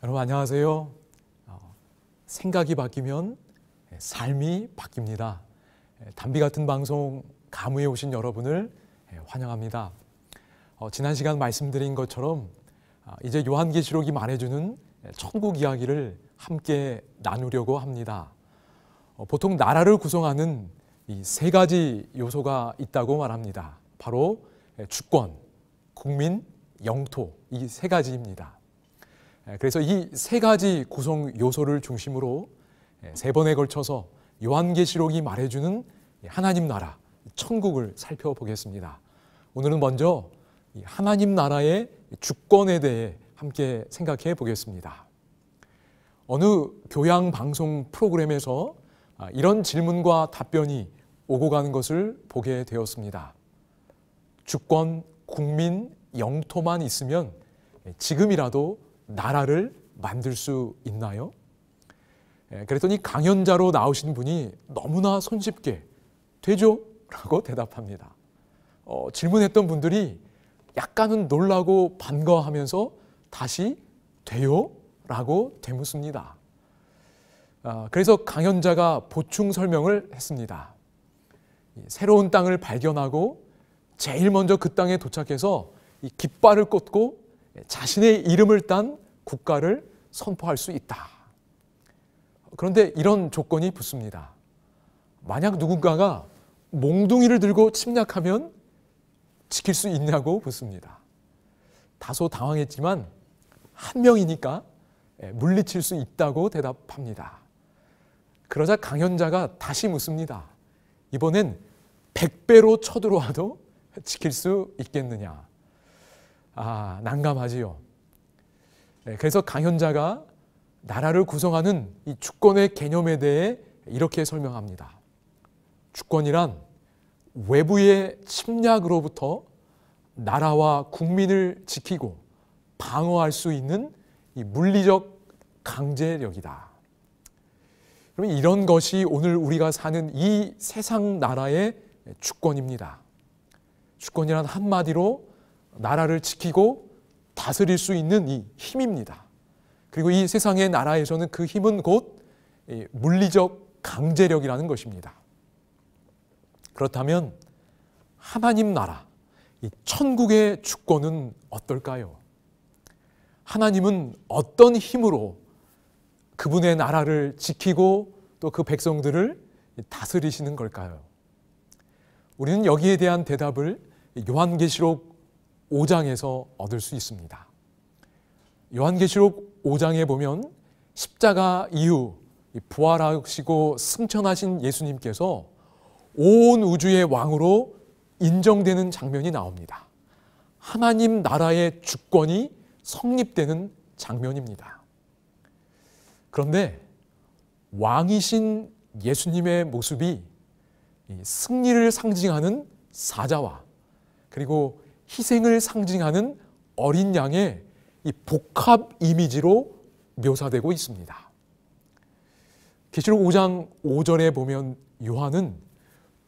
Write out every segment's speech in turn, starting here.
여러분 안녕하세요. 생각이 바뀌면 삶이 바뀝니다. 담비 같은 방송 가무에 오신 여러분을 환영합니다. 지난 시간 말씀드린 것처럼 이제 요한계시록이 말해주는 천국 이야기를 함께 나누려고 합니다. 보통 나라를 구성하는 이 세 가지 요소가 있다고 말합니다. 바로 주권, 국민, 영토, 이 세 가지입니다. 그래서 이 세 가지 구성 요소를 중심으로 세 번에 걸쳐서 요한계시록이 말해주는 하나님 나라, 천국을 살펴보겠습니다. 오늘은 먼저 하나님 나라의 주권에 대해 함께 생각해 보겠습니다. 어느 교양 방송 프로그램에서 이런 질문과 답변이 오고 가는 것을 보게 되었습니다. 주권, 국민, 영토만 있으면 지금이라도 나라를 만들 수 있나요? 그랬더니 강연자로 나오신 분이 너무나 손쉽게 되죠? 라고 대답합니다. 질문했던 분들이 약간은 놀라고 반가워하면서 다시 돼요? 라고 되묻습니다. 그래서 강연자가 보충 설명을 했습니다. 새로운 땅을 발견하고 제일 먼저 그 땅에 도착해서 이 깃발을 꽂고 자신의 이름을 딴 국가를 선포할 수 있다. 그런데 이런 조건이 붙습니다. 만약 누군가가 몽둥이를 들고 침략하면 지킬 수 있냐고 묻습니다. 다소 당황했지만 한 명이니까 물리칠 수 있다고 대답합니다. 그러자 강연자가 다시 묻습니다. 이번엔 100배로 쳐들어와도 지킬 수 있겠느냐. 난감하지요. 그래서 강연자가 나라를 구성하는 이 주권의 개념에 대해 이렇게 설명합니다. 주권이란 외부의 침략으로부터 나라와 국민을 지키고 방어할 수 있는 이 물리적 강제력이다. 그럼 이런 것이 오늘 우리가 사는 이 세상 나라의 주권입니다. 주권이란 한마디로 나라를 지키고 다스릴 수 있는 이 힘입니다. 그리고 이 세상의 나라에서는 그 힘은 곧 물리적 강제력이라는 것입니다. 그렇다면 하나님 나라, 이 천국의 주권은 어떨까요? 하나님은 어떤 힘으로 그분의 나라를 지키고 또 그 백성들을 다스리시는 걸까요? 우리는 여기에 대한 대답을 요한계시록 5장에서 얻을 수 있습니다. 요한계시록 5장에 보면 십자가 이후 부활하시고 승천하신 예수님께서 온 우주의 왕으로 인정되는 장면이 나옵니다. 하나님 나라의 주권이 성립되는 장면입니다. 그런데 왕이신 예수님의 모습이 승리를 상징하는 사자와 그리고 희생을 상징하는 어린 양의 이 복합 이미지로 묘사되고 있습니다. 계시록 5장 5절에 보면 요한은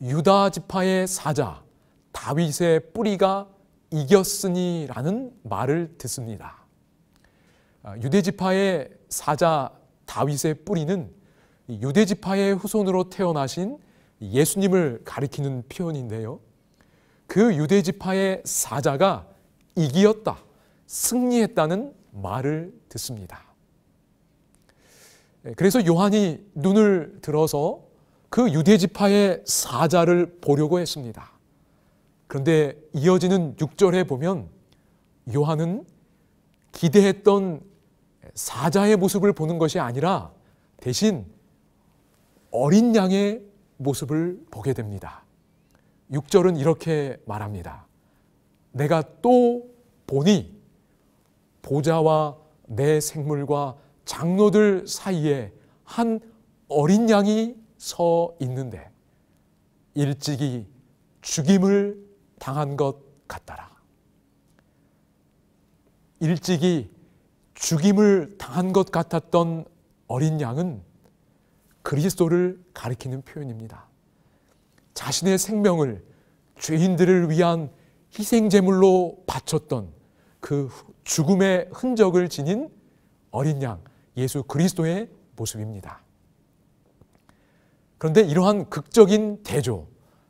유다 지파의 사자 다윗의 뿌리가 이겼으니라는 말을 듣습니다. 유대 지파의 사자 다윗의 뿌리는 유대 지파의 후손으로 태어나신 예수님을 가리키는 표현인데요. 그 유대 지파의 사자가 이기었다, 승리했다는 말을 듣습니다. 그래서 요한이 눈을 들어서 그 유대 지파의 사자를 보려고 했습니다. 그런데 이어지는 6절에 보면 요한은 기대했던 사자의 모습을 보는 것이 아니라 대신 어린 양의 모습을 보게 됩니다. 6절은 이렇게 말합니다. 내가 또 보니 보좌와 내 생물과 장로들 사이에 한 어린 양이 서 있는데 일찍이 죽임을 당한 것 같더라. 일찍이 죽임을 당한 것 같았던 어린 양은 그리스도를 가리키는 표현입니다. 자신의 생명을 죄인들을 위한 희생제물로 바쳤던 그 죽음의 흔적을 지닌 어린 양 예수 그리스도의 모습입니다. 그런데 이러한 극적인 대조,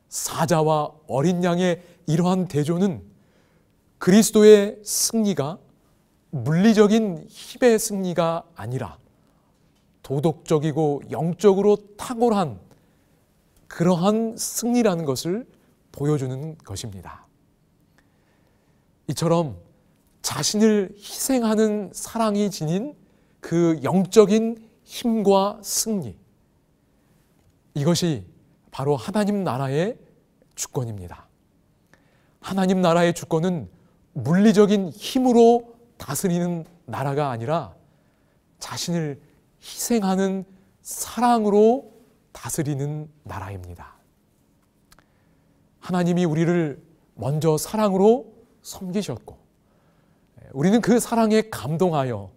사자와 어린 양의 이러한 대조는 그리스도의 승리가 물리적인 힘의 승리가 아니라 도덕적이고 영적으로 탁월한 그러한 승리라는 것을 보여주는 것입니다. 이처럼 자신을 희생하는 사랑이 지닌 그 영적인 힘과 승리, 이것이 바로 하나님 나라의 주권입니다. 하나님 나라의 주권은 물리적인 힘으로 다스리는 나라가 아니라 자신을 희생하는 사랑으로 다스리는 나라입니다. 하나님이 우리를 먼저 사랑으로 섬기셨고 우리는 그 사랑에 감동하여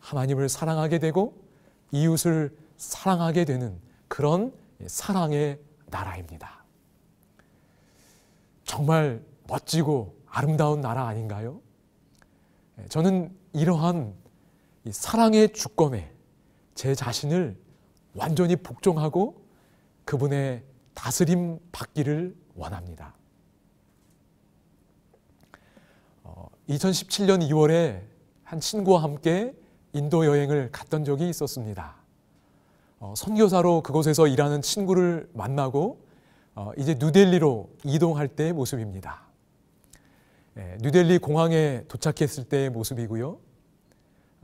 하나님을 사랑하게 되고 이웃을 사랑하게 되는 그런 사랑의 나라입니다. 정말 멋지고 아름다운 나라 아닌가요? 저는 이러한 사랑의 주권에 제 자신을 완전히 복종하고 그분의 다스림 받기를 원합니다. 2017년 2월에 한 친구와 함께 인도 여행을 갔던 적이 있었습니다. 선교사로 그곳에서 일하는 친구를 만나고 이제 뉴델리로 이동할 때의 모습입니다. 뉴델리 공항에 도착했을 때의 모습이고요.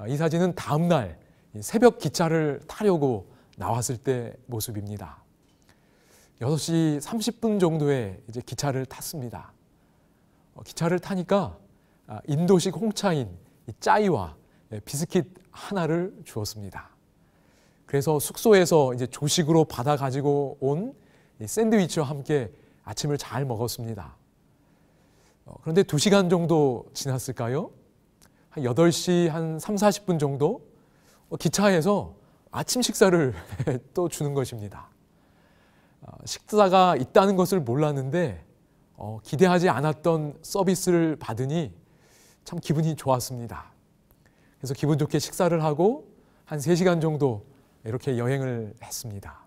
이 사진은 다음 날 새벽 기차를 타려고 나왔을 때 모습입니다. 6시 30분 정도에 이제 기차를 탔습니다. 기차를 타니까 인도식 홍차인 짜이와 비스킷 하나를 주었습니다. 그래서 숙소에서 이제 조식으로 받아 가지고 온 샌드위치와 함께 아침을 잘 먹었습니다. 그런데 2시간 정도 지났을까요? 한 8시 한 3, 40분 정도 기차에서 아침 식사를 또 주는 것입니다. 식사가 있다는 것을 몰랐는데 기대하지 않았던 서비스를 받으니 참 기분이 좋았습니다. 그래서 기분 좋게 식사를 하고 한 3시간 정도 이렇게 여행을 했습니다.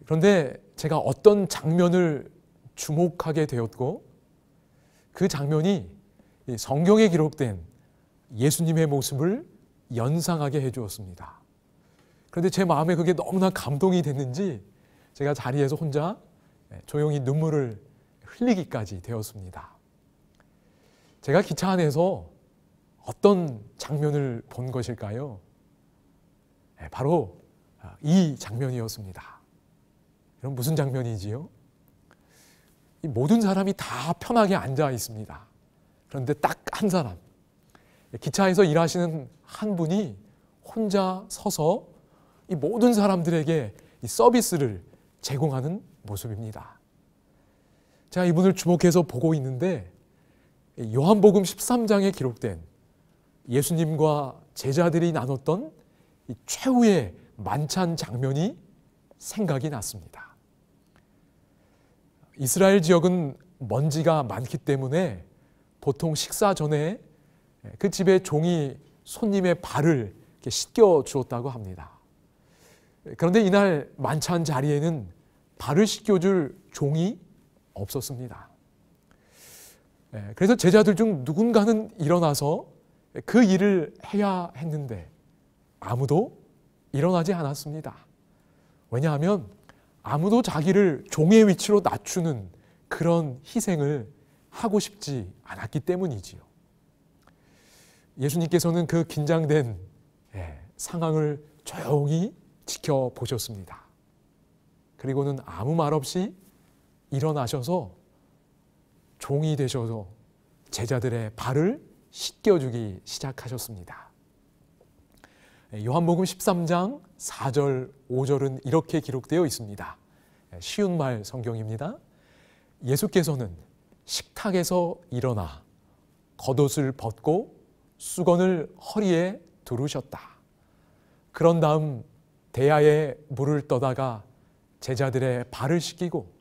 그런데 제가 어떤 장면을 주목하게 되었고 그 장면이 성경에 기록된 예수님의 모습을 연상하게 해주었습니다. 그런데 제 마음에 그게 너무나 감동이 됐는지 제가 자리에서 혼자 조용히 눈물을 흘리기까지 되었습니다. 제가 기차 안에서 어떤 장면을 본 것일까요? 바로 이 장면이었습니다. 그럼 무슨 장면이지요? 이 모든 사람이 다 편하게 앉아 있습니다. 그런데 딱 한 사람, 기차에서 일하시는 한 분이 혼자 서서 이 모든 사람들에게 이 서비스를 제공하는 모습입니다. 제가 이분을 주목해서 보고 있는데 요한복음 13장에 기록된 예수님과 제자들이 나눴던 이 최후의 만찬 장면이 생각이 났습니다. 이스라엘 지역은 먼지가 많기 때문에 보통 식사 전에 그 집의 종이 손님의 발을 이렇게 씻겨 주었다고 합니다. 그런데 이날 만찬 자리에는 발을 씻겨줄 종이 없었습니다. 그래서 제자들 중 누군가는 일어나서 그 일을 해야 했는데 아무도 일어나지 않았습니다. 왜냐하면 아무도 자기를 종의 위치로 낮추는 그런 희생을 하고 싶지 않았기 때문이지요. 예수님께서는 그 긴장된 상황을 조용히 지켜보셨습니다. 그리고는 아무 말 없이 일어나셔서 종이 되셔서 제자들의 발을 씻겨주기 시작하셨습니다. 요한복음 13장 4절, 5절은 이렇게 기록되어 있습니다. 쉬운 말 성경입니다. 예수께서는 식탁에서 일어나 겉옷을 벗고 수건을 허리에 두르셨다. 그런 다음 대야에 물을 떠다가 제자들의 발을 씻기고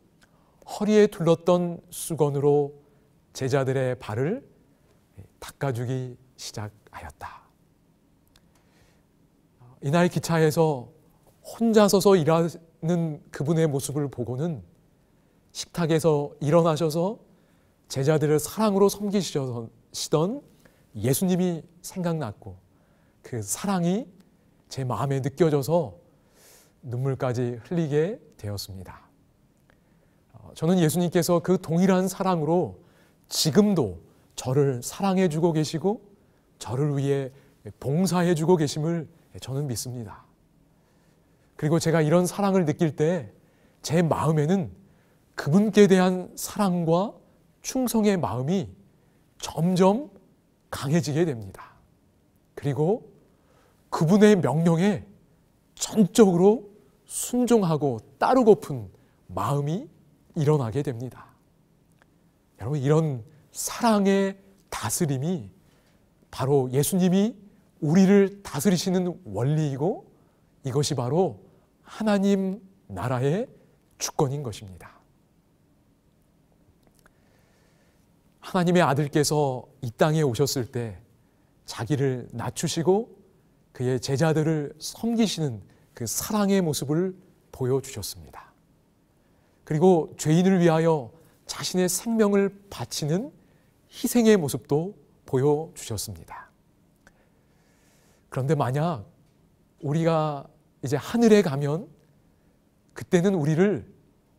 허리에 둘렀던 수건으로 제자들의 발을 닦아주기 시작하였다. 이날 기차에서 혼자 서서 일하는 그분의 모습을 보고는 식탁에서 일어나셔서 제자들을 사랑으로 섬기시던 예수님이 생각났고 그 사랑이 제 마음에 느껴져서 눈물까지 흘리게 되었습니다. 저는 예수님께서 그 동일한 사랑으로 지금도 저를 사랑해 주고 계시고 저를 위해 봉사해 주고 계심을 저는 믿습니다. 그리고 제가 이런 사랑을 느낄 때 제 마음에는 그분께 대한 사랑과 충성의 마음이 점점 강해지게 됩니다. 그리고 그분의 명령에 전적으로 순종하고 따르고픈 마음이 일어나게 됩니다. 여러분, 이런 사랑의 다스림이 바로 예수님이 우리를 다스리시는 원리이고 이것이 바로 하나님 나라의 주권인 것입니다. 하나님의 아들께서 이 땅에 오셨을 때 자기를 낮추시고 그의 제자들을 섬기시는 그 사랑의 모습을 보여주셨습니다. 그리고 죄인을 위하여 자신의 생명을 바치는 희생의 모습도 보여주셨습니다. 그런데 만약 우리가 이제 하늘에 가면 그때는 우리를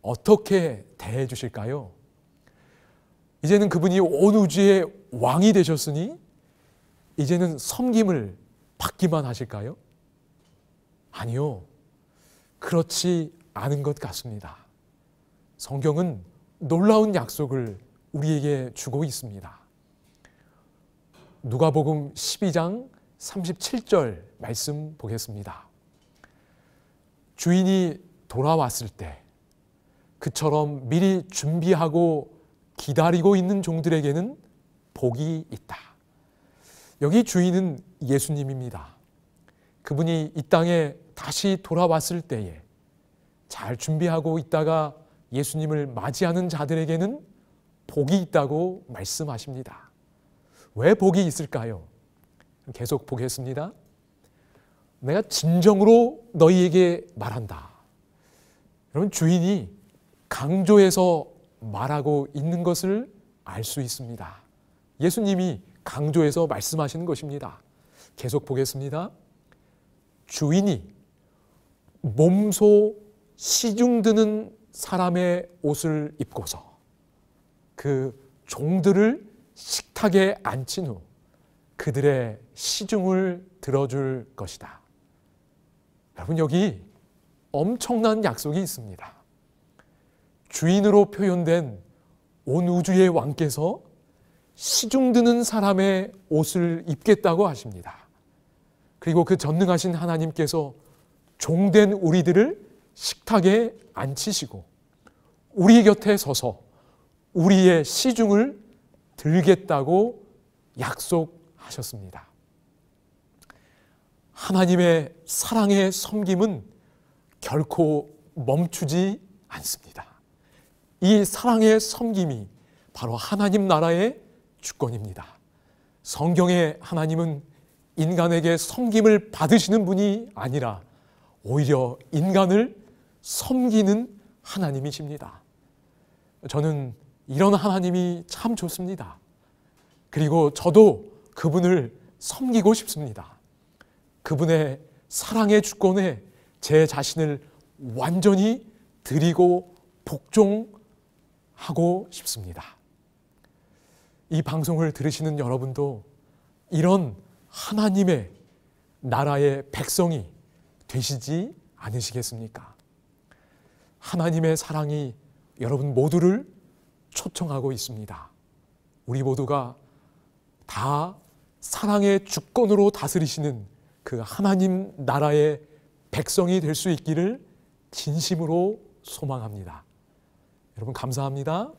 어떻게 대해 주실까요? 이제는 그분이 온 우주의 왕이 되셨으니 이제는 섬김을 받기만 하실까요? 아니요. 그렇지 않은 것 같습니다. 성경은 놀라운 약속을 우리에게 주고 있습니다. 누가복음 12장 37절 말씀 보겠습니다. 주인이 돌아왔을 때 그처럼 미리 준비하고 기다리고 있는 종들에게는 복이 있다. 여기 주인은 예수님입니다. 그분이 이 땅에 다시 돌아왔을 때에 잘 준비하고 있다가 예수님을 맞이하는 자들에게는 복이 있다고 말씀하십니다. 왜 복이 있을까요? 계속 보겠습니다. 내가 진정으로 너희에게 말한다. 여러분, 주인이 강조해서 말하고 있는 것을 알 수 있습니다. 예수님이 강조해서 말씀하시는 것입니다. 계속 보겠습니다. 주인이 몸소 시중드는 사람의 옷을 입고서 그 종들을 식탁에 앉힌 후 그들의 시중을 들어줄 것이다. 여러분, 여기 엄청난 약속이 있습니다. 주인으로 표현된 온 우주의 왕께서 시중드는 사람의 옷을 입겠다고 하십니다. 그리고 그 전능하신 하나님께서 종된 우리들을 식탁에 앉히시고 우리 곁에 서서 우리의 시중을 들겠다고 약속하셨습니다. 하나님의 사랑의 섬김은 결코 멈추지 않습니다. 이 사랑의 섬김이 바로 하나님 나라의 주권입니다. 성경의 하나님은 인간에게 섬김을 받으시는 분이 아니라 오히려 인간을 섬기는 하나님이십니다. 저는 이런 하나님이 참 좋습니다. 그리고 저도 그분을 섬기고 싶습니다. 그분의 사랑의 주권에 제 자신을 완전히 드리고 복종하고 싶습니다. 이 방송을 들으시는 여러분도 이런 하나님의 나라의 백성이 되시지 않으시겠습니까? 하나님의 사랑이 여러분 모두를 초청하고 있습니다. 우리 모두가 다 사랑의 주권으로 다스리시는 그 하나님 나라의 백성이 될 수 있기를 진심으로 소망합니다. 여러분, 감사합니다.